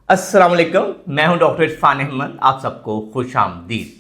अस्सलाम वालेकुम, मैं हूं डॉक्टर इरफान अहमद। आप सबको खुश आमदीद।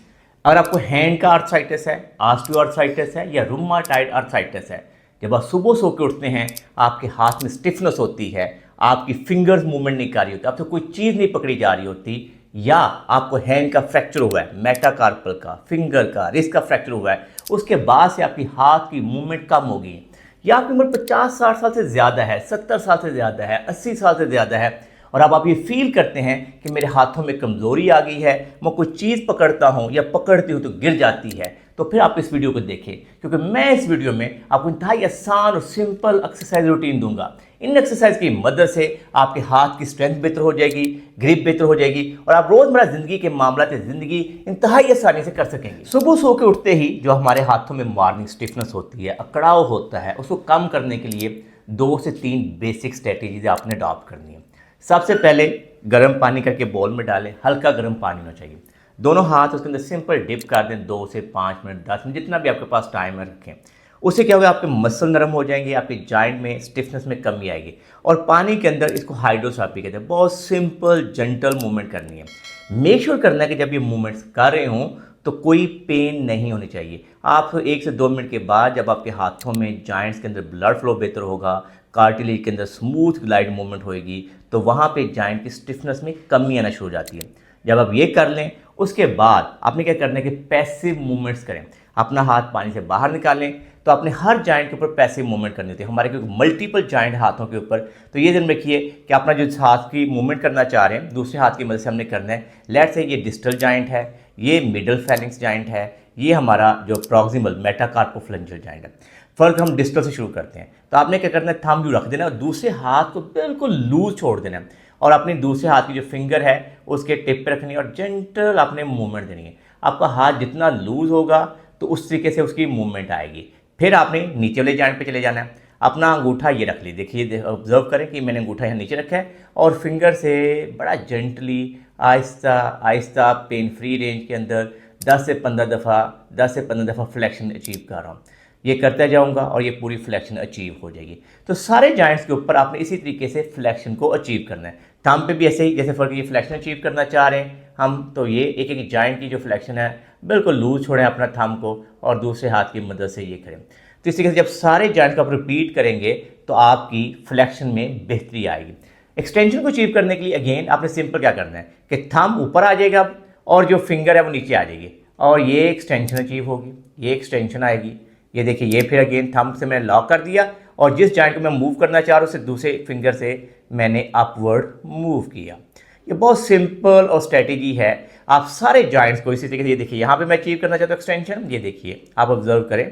अगर आपको हैंड का आर्थराइटिस है, ऑस्टियोआर्थराइटिस है या रूमाटाइड आर्थराइटिस है, जब आप सुबह सो के उठते हैं आपके हाथ में स्टिफनेस होती है, आपकी फिंगर्स मूवमेंट नहीं कर रही होती, आपसे कोई चीज़ नहीं पकड़ी जा रही होती, या आपको हैंड का फ्रैक्चर हुआ है, मेटाकार्पल का, फिंगर का, रिस्ट का फ्रैक्चर हुआ है, उसके बाद से आपकी हाथ की मूवमेंट कम हो गई है, या आपकी उम्र 50-60 साल से ज़्यादा है, 70 साल से ज़्यादा है, 80 साल से ज़्यादा है, और अब आप ये फील करते हैं कि मेरे हाथों में कमज़ोरी आ गई है, मैं कोई चीज़ पकड़ता हूँ या पकड़ती हूँ तो गिर जाती है, तो फिर आप इस वीडियो को देखें, क्योंकि मैं इस वीडियो में आपको इंतहाई आसान और सिंपल एक्सरसाइज रूटीन दूंगा। इन एक्सरसाइज की मदद से आपके हाथ की स्ट्रेंथ बेहतर हो जाएगी, ग्रिप बेहतर हो जाएगी, और आप रोज़मर्रा ज़िंदगी के मामला ज़िंदगी इंतहाई आसानी से कर सकेंगे। सुबह सो के उठते ही जो हमारे हाथों में मॉर्निंग स्टिफनेस होती है, अकड़ाव होता है, उसको कम करने के लिए 2 से 3 बेसिक स्ट्रेटेजीज आपने अडॉप्ट करनी है। सबसे पहले गर्म पानी करके बॉल में डालें, हल्का गर्म पानी होना चाहिए, दोनों हाथ उसके अंदर सिंपल डिप कर दें, 2 से 5 मिनट, 10 मिनट, जितना भी आपके पास टाइम है रखें। उससे क्या होगा, आपके मसल नरम हो जाएंगे, आपके जॉइंट में स्टिफनेस में कमी आएगी। और पानी के अंदर इसको हाइड्रोथेरेपी कहते हैं, बहुत सिंपल जेंटल मूवमेंट करनी है। मेक श्योर करना है कि जब ये मूवमेंट्स कर रहे हों तो कोई पेन नहीं होनी चाहिए। आप 1 से 2 मिनट के बाद जब आपके हाथों में जॉइंट्स के अंदर ब्लड फ्लो बेहतर होगा, कार्टिलेज के अंदर स्मूथ ग्लाइड मूवमेंट होएगी, तो वहाँ पे जॉइंट की स्टिफनेस में कमी आना शुरू हो जाती है। जब आप ये कर लें, उसके बाद आपने क्या करना है कि पैसिव मूवमेंट्स करें। अपना हाथ पानी से बाहर निकालें, तो आपने हर जॉइंट के ऊपर पैसिव मूवमेंट करनी होती है। हमारे क्योंकि मल्टीपल जॉइंट हाथों के ऊपर, तो ये ध्यान रखिए कि अपना जो हाथ की मूवमेंट करना चाह रहे हैं दूसरे हाथ की मदद से हमने करना है। लेट्स से ये डिस्टल जॉइंट है, ये मिडल फेलिंक्स जॉइंट है, ये हमारा जो प्रॉक्सिमल मेटाकार्पोफ्लेंजल जॉइंट है। फर्क हम डिस्टल से शुरू करते हैं। तो आपने क्या करना है, थंब यू रख देना और दूसरे हाथ को बिल्कुल लूज छोड़ देना है, और अपने दूसरे हाथ की जो फिंगर है उसके टिप पे रखनी है और जेंटल आपने मूवमेंट देनी है। आपका हाथ जितना लूज होगा तो उस तरीके से उसकी मूवमेंट आएगी। फिर आपने नीचे वाले जॉइंट पे चले जाना है। अपना अंगूठा ये रख ली, देखिए ऑब्जर्व करें कि मैंने अंगूठा यहाँ नीचे रखा है, और फिंगर से बड़ा gently Aahista Aahista pain free range के अंदर 10 से 15 दफ़ा फ्लेक्शन अचीव कर रहा हूँ। ये करता जाऊंगा और ये पूरी फ्लेक्शन अचीव हो जाएगी। तो सारे जॉइंट्स के ऊपर आपने इसी तरीके से फ्लेक्शन को अचीव करना है। थंब पे भी ऐसे ही, जैसे फर्क ये फ्लेक्शन अचीव करना चाह रहे हैं हम, तो ये एक एक जॉइंट की जो फ्लेक्शन है बिल्कुल लूज छोड़ें अपना थंब को, और दूसरे हाथ की मदद से ये करें। तो इस तरीके से जब सारे जॉइंट को आप रिपीट करेंगे तो आपकी फ्लेक्शन में बेहतरी आएगी। एक्सटेंशन को अचीव करने के लिए अगेन आपने सिंपल क्या करना है कि थंब ऊपर आ जाएगा और जो फिंगर है वो नीचे आ जाएगी, और ये एक्सटेंशन अचीव होगी, ये एक्सटेंशन आएगी। ये देखिए, ये फिर अगेन थंब से मैंने लॉक कर दिया, और जिस जॉइंट को मैं मूव करना चाह रहा हूँ उसे दूसरे फिंगर से मैंने अपवर्ड मूव किया। ये बहुत सिंपल और स्ट्रेटेजी है। आप सारे जॉइंट्स को इसी तरीके से, ये देखिए यहाँ पे मैं अचीव करना चाहता हूँ एक्सटेंशन, ये देखिए आप ऑब्जर्व करें,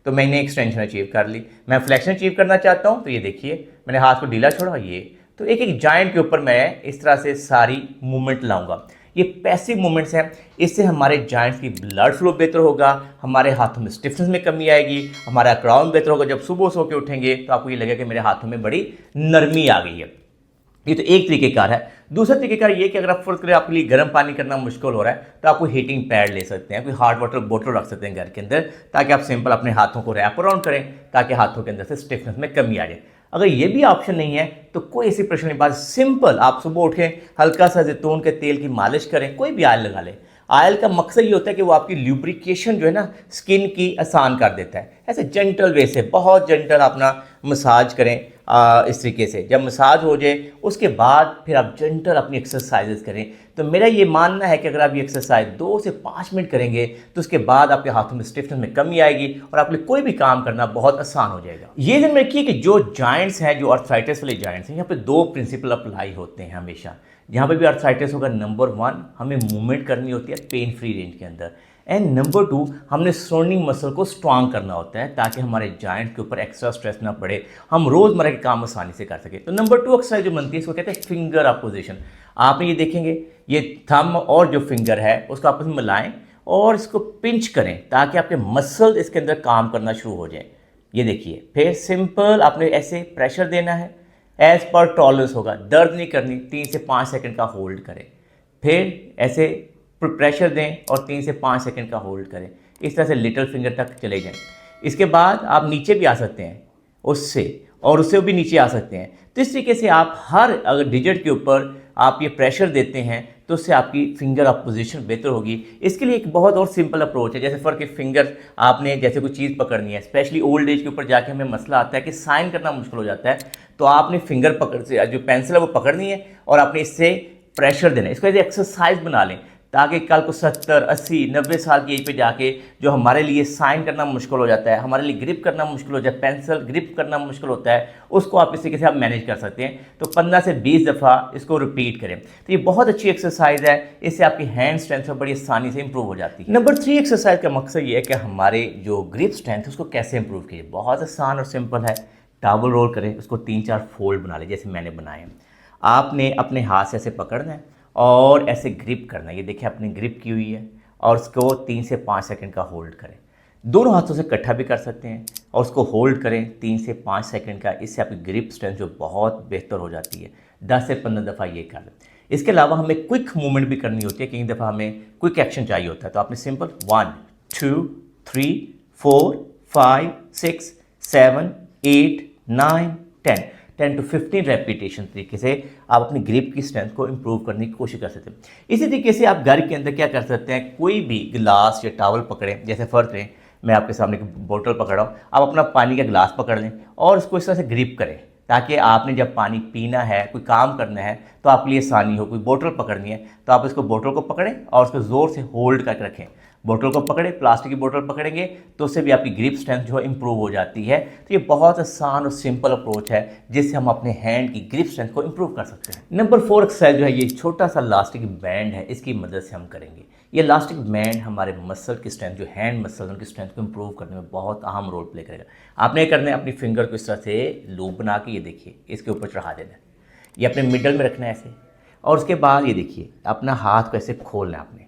तो मैंने एक्सटेंशन अचीव कर ली। मैं फ्लेक्शन अचीव करना चाहता हूँ, तो ये देखिए मैंने हाथ को ढीला छोड़ा, ये तो एक एक जॉइंट के ऊपर मैं इस तरह से सारी मूवमेंट लाऊंगा। ये पैसिव मूवमेंट्स हैं, इससे हमारे जॉइंट्स की ब्लड फ्लो बेहतर होगा, हमारे हाथों में स्टिफनेस में कमी आएगी, हमारा क्राउन बेहतर होगा। जब सुबह सो के उठेंगे तो आपको ये लगेगा कि मेरे हाथों में बड़ी नरमी आ गई है। ये तो एक तरीक़ेकार है। दूसरा तरीक़ेकार ये कि अगर आप फुल करें, आपके लिए गर्म पानी करना मुश्किल हो रहा है, तो आप कोई हीटिंग पैड ले सकते हैं, कोई हार्ड वाटर बोतल रख सकते हैं घर के अंदर, ताकि आप सिंपल अपने हाथों को रैप अराउंड करें, ताकि हाथों के अंदर से स्टिफनेस में कमी आ जाए। अगर ये भी ऑप्शन नहीं है तो कोई ऐसी परेशानी बात, सिंपल आप सुबह उठें, हल्का सा जैतून के तेल की मालिश करें, कोई भी ऑयल लगा लें। ऑयल का मकसद ये होता है कि वो आपकी ल्यूब्रिकेशन जो है ना स्किन की आसान कर देता है। ऐसे जेंटल वे से बहुत जेंटल अपना मसाज करें, इस तरीके से जब मसाज हो जाए उसके बाद फिर आप जेंटल अपनी एक्सरसाइजेस करें। तो मेरा ये मानना है कि अगर आप ये एक्सरसाइज 2 से 5 मिनट करेंगे तो उसके बाद आपके हाथों में स्टिफनेस में कमी आएगी और आपके लिए कोई भी काम करना बहुत आसान हो जाएगा। ये ध्यान रखिए कि जो जॉइंट्स हैं, जो आर्थराइटिस वाले जॉइंट्स हैं, यहाँ पे 2 प्रिंसिपल अप्लाई होते हैं हमेशा। जहाँ पे भी आर्थराइटिस होगा, नंबर 1 हमें मूवमेंट करनी होती है पेन फ्री रेंज के अंदर, एंड नंबर 2 हमने सराउंडिंग मसल को स्ट्रांग करना होता है ताकि हमारे जॉइंट के ऊपर एक्स्ट्रा स्ट्रेस ना पड़े, हम रोज़मर्रा के काम आसानी से कर सकें। तो नंबर 2 एक्सरसाइज जो बनती है इसको कहते हैं फिंगर अपोजिशन। आप ये देखेंगे, ये थंब और जो फिंगर है उसको आपस में मिलाएं और इसको पिंच करें ताकि आपके मसल इसके अंदर काम करना शुरू हो जाए। ये देखिए, फिर सिंपल आपने ऐसे प्रेशर देना है, एज पर टॉलरेंस होगा, दर्द नहीं करनी, 3 से 5 सेकंड का होल्ड करें, फिर ऐसे प्रेशर दें और 3 से 5 सेकंड का होल्ड करें। इस तरह से लिटिल फिंगर तक चले जाएं। इसके बाद आप नीचे भी आ सकते हैं उससे, और उससे भी नीचे आ सकते हैं। तो इस तरीके से आप हर अगर डिजिट के ऊपर आप ये प्रेशर देते हैं तो उससे आपकी फिंगर ऑफ पोजीशन बेहतर होगी। इसके लिए एक बहुत और सिंपल अप्रोच है। जैसे फॉर के फिंगर आपने जैसे कोई चीज़ पकड़नी है, स्पेशली ओल्ड एज के ऊपर जाके हमें मसला आता है कि साइन करना मुश्किल हो जाता है, तो आपने फिंगर पकड़ से जो पेंसिल है वो पकड़नी है और आपने इससे प्रेशर देना है। इसको एज एक्सरसाइज बना लें ताकि कल को 70, 80, 90 साल की एज पे जाके जो हमारे लिए साइन करना मुश्किल हो जाता है, हमारे लिए ग्रिप करना मुश्किल हो जाता है, पेंसिल ग्रिप करना मुश्किल होता है, उसको आप इस तरीके से आप मैनेज कर सकते हैं। तो 15 से 20 दफ़ा इसको रिपीट करें। तो ये बहुत अच्छी एक्सरसाइज है, इससे आपकी हैंड स्ट्रेंथ बड़ी आसानी से इंप्रूव हो जाती है। नंबर 3 एक्सरसाइज का मकसद ये है कि हमारे जो ग्रिप स्ट्रेंथ है उसको कैसे इंप्रूव कीजिए। बहुत आसान और सिंपल है। टॉवल रोल करें, उसको 3-4 फोल्ड बना लें जैसे मैंने बनाए हैं। आपने अपने हाथ से ऐसे पकड़ना है और ऐसे ग्रिप करना है। ये देखिए आपने ग्रिप की हुई है और उसको 3 से 5 सेकंड का होल्ड करें। दोनों हाथों से इकट्ठा भी कर सकते हैं और उसको होल्ड करें 3 से 5 सेकंड का। इससे आपकी ग्रिप स्ट्रेंथ जो बहुत बेहतर हो जाती है। 10 से 15 दफ़ा ये कर लें। इसके अलावा हमें क्विक मूवमेंट भी करनी होती है, कई दफ़ा हमें क्विक एक्शन चाहिए होता है। तो आपने सिंपल 1 2 3 4 5 6 7 8 9 10 to 15 रेपिटेशन तरीके से आप अपनी ग्रिप की स्ट्रेंथ को इंप्रूव करने की कोशिश कर सकते हैं। इसी तरीके से आप घर के अंदर क्या कर सकते हैं, कोई भी गिलास या टॉवल पकड़ें। जैसे फर्क करें, मैं आपके सामने एक बोतल पकड़ रहा हूँ, आप अपना पानी का गिलास पकड़ लें और उसको इस तरह से ग्रिप करें ताकि आपने जब पानी पीना है, कोई काम करना है तो आपके लिए आसानी हो। कोई बोतल पकड़नी है तो आप इसको बोतल को पकड़ें और उसको ज़ोर से होल्ड करके रखें। बोतल को पकड़े, प्लास्टिक की बोतल पकड़ेंगे तो उससे भी आपकी ग्रिप स्ट्रेंथ जो है इंप्रूव हो जाती है। तो ये बहुत आसान और सिंपल अप्रोच है जिससे हम अपने हैंड की ग्रिप स्ट्रेंथ को इंप्रूव कर सकते हैं। नंबर 4 एक्सरसाइज जो है, ये छोटा सा इलास्टिक बैंड है, इसकी मदद से हम करेंगे। ये इलास्टिक बैंड हमारे मसल की स्ट्रेंथ, जो हैंड मसल उनकी स्ट्रेंथ को इंप्रूव करने में बहुत अहम रोल प्ले करेगा। आपने ये करना है, अपनी फिंगर को इस तरह से लूप बना के ये देखिए इसके ऊपर चढ़ा देना है। ये अपने मिडल में रखना है ऐसे, और उसके बाद ये देखिए अपना हाथ को ऐसे खोलना है, आपने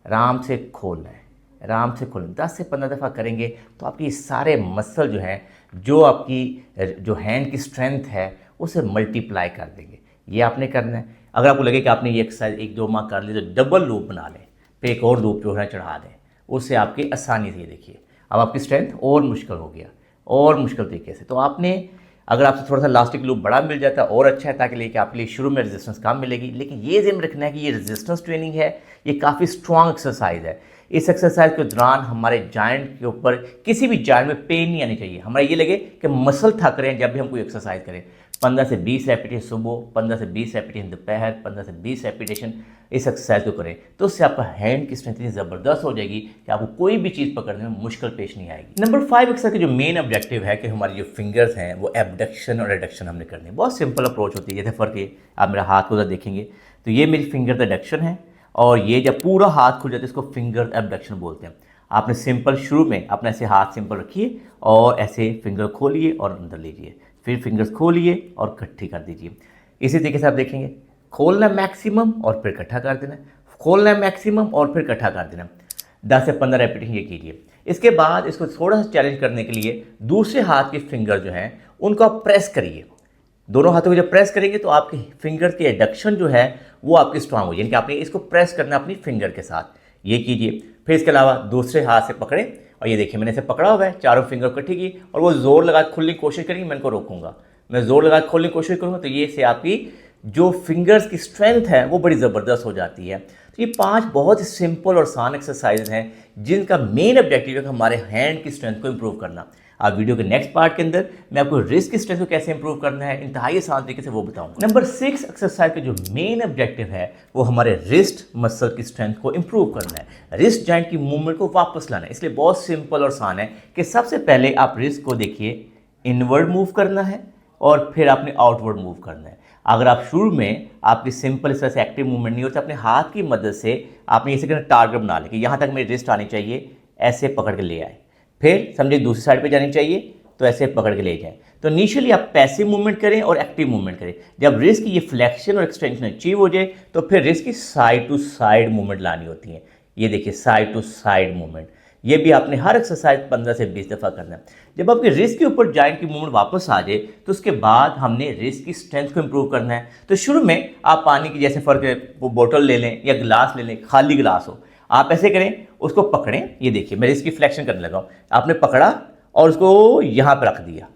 आराम से खोलना है, आराम से खोलें। 10 से 15 दफ़ा करेंगे तो आपकी सारे मसल जो हैं, जो आपकी जो हैंड की स्ट्रेंथ है उसे मल्टीप्लाई कर देंगे। ये आपने करना है। अगर आपको लगे कि आपने ये एक्सरसाइज 1-2 माह कर ली तो डबल लूप बना लें, फिर एक और लूप जो है चढ़ा दें, उससे आपकी आसानी से, ये देखिए अब आपकी स्ट्रेंथ और मुश्किल हो गया, और मुश्किल तरीके से। तो आपने अगर आपसे थोड़ा सा इलास्टिक लूप बड़ा मिल जाता है और अच्छा है, ताकि लेके आपके लिए शुरू में रेजिस्टेंस कम मिलेगी। लेकिन ये ज़हन रखना है कि ये रेजिस्टेंस ट्रेनिंग है, ये काफ़ी स्ट्रॉन्ग एक्सरसाइज है। इस एक्सरसाइज के दौरान हमारे जॉइंट के ऊपर, किसी भी जॉइंट में पेन नहीं आनी चाहिए। हमारा ये लगे कि मसल थक रहे हैं जब भी हम कोई एक्सरसाइज करें। 15 से 20 रेपिटेशन सुबह, 15 से 20 रेपिटेशन दोपहर, 15 से 20 रेपिटेशन इस एक्सरसाइज को करें तो उससे आपका हैंड की स्ट्रेंथ इतनी ज़बरदस्त हो जाएगी कि आपको कोई भी चीज़ पकड़ने में मुश्किल पेश नहीं आएगी। नंबर 5 एक्सरसाइज का जो मेन ऑब्जेक्टिव है कि हमारी जो फिंगर्स हैं वो एबडक्शन और एडक्शन हमने करनी है। बहुत सिंपल अप्रोच होती है। जैसे फ़र्क है, आप मेरा हाथ को उधर देखेंगे तो ये मेरी फिंगर एडक्शन है, और ये जब पूरा हाथ खुल जाता है इसको फिंगर एबडक्शन बोलते हैं। आपने सिंपल शुरू में अपने ऐसे हाथ सिंपल रखिए और ऐसे फिंगर खोलिए और अंदर लीजिए, फिर फिंगर्स खोलिए और इकट्ठी कर दीजिए। इसी तरीके से आप देखेंगे, खोलना मैक्सिमम और फिर इकट्ठा कर देना, खोलना मैक्सिमम और फिर इकट्ठा कर देना। 10 से 15 रेपिटेशन ये कीजिए। इसके बाद इसको थोड़ा सा चैलेंज करने के लिए दूसरे हाथ के फिंगर जो हैं उनको आप प्रेस करिए। दोनों हाथों को जब प्रेस करेंगे तो आपके फिंगर की एडक्शन जो है वो आपकी स्ट्रांग हो, यानी कि आपने इसको प्रेस करना अपनी फिंगर के साथ, ये कीजिए। फिर इसके अलावा दूसरे हाथ से पकड़ें और ये देखिए मैंने इसे पकड़ा हुआ है, चारों फिंगर इकट्ठी की और वो जोर लगा खोलने की कोशिश करेंगे, मैं इनको रोकूंगा, मैं जोर लगा खोलने की कोशिश करूँगा तो ये से आपकी जो फिंगर्स की स्ट्रेंथ है वो बड़ी ज़बरदस्त हो जाती है। तो ये 5 बहुत ही सिंपल और आसान एक्सरसाइज हैं जिनका मेन ऑब्जेक्टिव है कि हमारे हैंड की स्ट्रेंथ को इंप्रूव करना। आप वीडियो के नेक्स्ट पार्ट के अंदर मैं आपको रिस्ट की स्ट्रेंथ को कैसे इंप्रूव करना है इंतहाई आसान तरीके से वो बताऊंगा। नंबर 6 एक्सरसाइज का जो मेन ऑब्जेक्टिव है वो हमारे रिस्ट मसल की स्ट्रेंथ को इंप्रूव करना है, रिस्ट जॉइंट की मूवमेंट को वापस लाना है। इसलिए बहुत सिंपल और आसान है कि सबसे पहले आप रिस्ट को देखिए, इनवर्ड मूव करना है और फिर आपने आउटवर्ड मूव करना है। अगर आप शुरू में आपकी सिंपल इस तरह से एक्टिव मूवमेंट नहीं होती, अपने हाथ की मदद से आपने इसे करना टारगेट बना लें कि यहाँ तक मेरी रिस्ट आनी चाहिए, ऐसे पकड़ के ले आए, फिर समझिए दूसरी साइड पे जानी चाहिए तो ऐसे पकड़ के ले जाएं। तो इनिशियली आप पैसिव मूवमेंट करें और एक्टिव मूवमेंट करें। जब रिस्ट की ये फ्लेक्शन और एक्सटेंशन अचीव हो जाए तो फिर रिस्ट की साइड टू साइड मूवमेंट लानी होती है। ये देखिए साइड टू साइड मूवमेंट, ये भी आपने हर एक्सरसाइज 15 से 20 दफ़ा करना है। जब आपके रिस्ट के ऊपर जॉइंट की मूवमेंट वापस आ जाए तो उसके बाद हमने रिस्ट की स्ट्रेंथ को इंप्रूव करना है। तो शुरू में आप पानी की जैसे फर्क वो बोतल ले लें या गिलास ले लें, खाली गिलास हो, आप ऐसे करें, उसको पकड़ें। ये देखिए मैं रिस्ट की फ्लेक्शन करने लगा हूँ, आपने पकड़ा और उसको यहाँ पर रख दिया,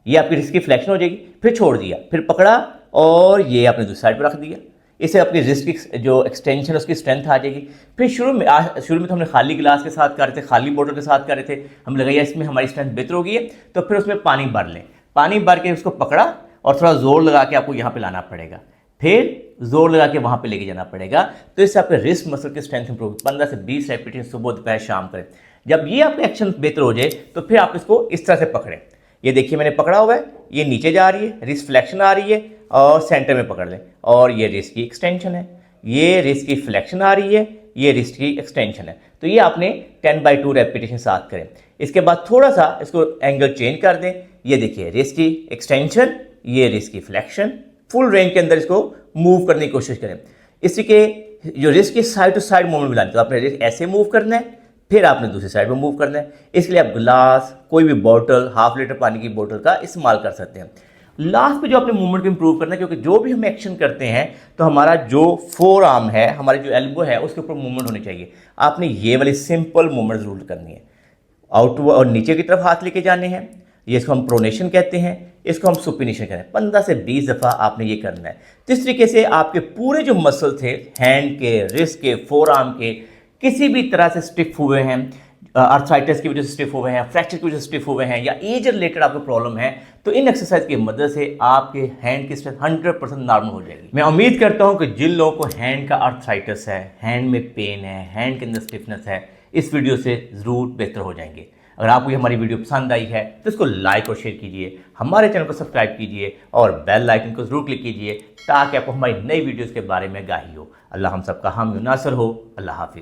ये आपकी रिस्ट की फ्लेक्शन हो जाएगी। फिर छोड़ दिया, फिर पकड़ा और ये आपने दूसरी साइड पर रख दिया। इससे अपनी रिस्ट की जो एक्सटेंशन है उसकी स्ट्रेंथ आ जाएगी। फिर शुरू में तो हमने खाली गिलास के साथ कर रहे थे, खाली बोतल के साथ कर रहे थे, हम लगाइए इसमें हमारी स्ट्रेंथ बेहतर हो गई है। तो फिर उसमें पानी भर लें, पानी भर के उसको पकड़ा और थोड़ा ज़ोर लगा के आपको यहाँ पे लाना पड़ेगा, फिर जोर लगा के वहाँ पे लेके जाना पड़ेगा। तो इससे आपके रिस्ट मसल की स्ट्रेंथ इंप्रूव 15 से 20 रेपिटेशन सुबह दोपहर शाम करें। जब ये आपके एक्शन बेहतर हो जाए तो फिर आप इसको इस तरह से पकड़ें। ये देखिए मैंने पकड़ा हुआ है, ये नीचे जा रही है, रिस्ट फ्लेक्शन आ रही है और सेंटर में पकड़ लें, और ये रिस्ट की एक्सटेंशन है, ये रिस्ट की फ्लेक्शन आ रही है, ये रिस्ट की एक्सटेंशन है। तो ये आपने 10/2 रेपिटेशन साथ करें। इसके बाद थोड़ा सा इसको एंगल चेंज कर दें। ये देखिए रिस्ट की एक्सटेंशन, ये रिस्ट की फ्लेक्शन, फुल रेंज के अंदर इसको मूव करने की कोशिश करें। इसी के जो रिस्ट की साइड टू साइड मूवमेंट मिलानी, तो आपने रिस्ट ऐसे मूव करना है, फिर आपने दूसरी साइड में मूव करना है। इसके लिए आप ग्लास, कोई भी बॉटल, 1/2 लीटर पानी की बोतल का इस्तेमाल कर सकते हैं। लास्ट पे जो आपने मूवमेंट को इंप्रूव करना है, क्योंकि जो भी हम एक्शन करते हैं तो हमारा जो फोर आर्म है, हमारी जो एल्बो है, उसके ऊपर मूवमेंट होनी चाहिए। आपने ये वाली सिंपल मूवमेंट जरूर करनी है। आउटवर्ड और नीचे की तरफ हाथ लेके जाने हैं, ये इसको हम प्रोनेशन कहते हैं, इसको हम सुपिनेशन कहते हैं। 15 से 20 दफ़ा आपने ये करना है। तो इस तरीके से आपके पूरे जो मसल थे, हैंड के, रिस्ट के, फोर आर्म के, किसी भी तरह से स्टिफ हुए हैं, आर्थराइटिस की वजह से स्टिफ हुए हैं, फ्रैक्चर की वजह से स्टिफ हुए हैं, या एज रिलेटेड आपको प्रॉब्लम है, तो इन एक्सरसाइज की मदद से आपके हैंड की स्ट्रेंथ 100% नॉर्मल हो जाएगी। मैं उम्मीद करता हूं कि जिन लोगों को हैंड का आर्थराइटिस है, हैंड में पेन है, हैंड के अंदर स्टिफनेस है, इस वीडियो से ज़रूर बेहतर हो जाएंगे। अगर आपको ये हमारी वीडियो पसंद आई है तो इसको लाइक और शेयर कीजिए, हमारे चैनल को सब्सक्राइब कीजिए और बेल आइकन को ज़रूर क्लिक कीजिए, ताकि आपको हमारी नई वीडियोज़ के बारे में आगाही हो। अल्लाह हम सबका हामी नासर हो। अल्लाह हाफिज़।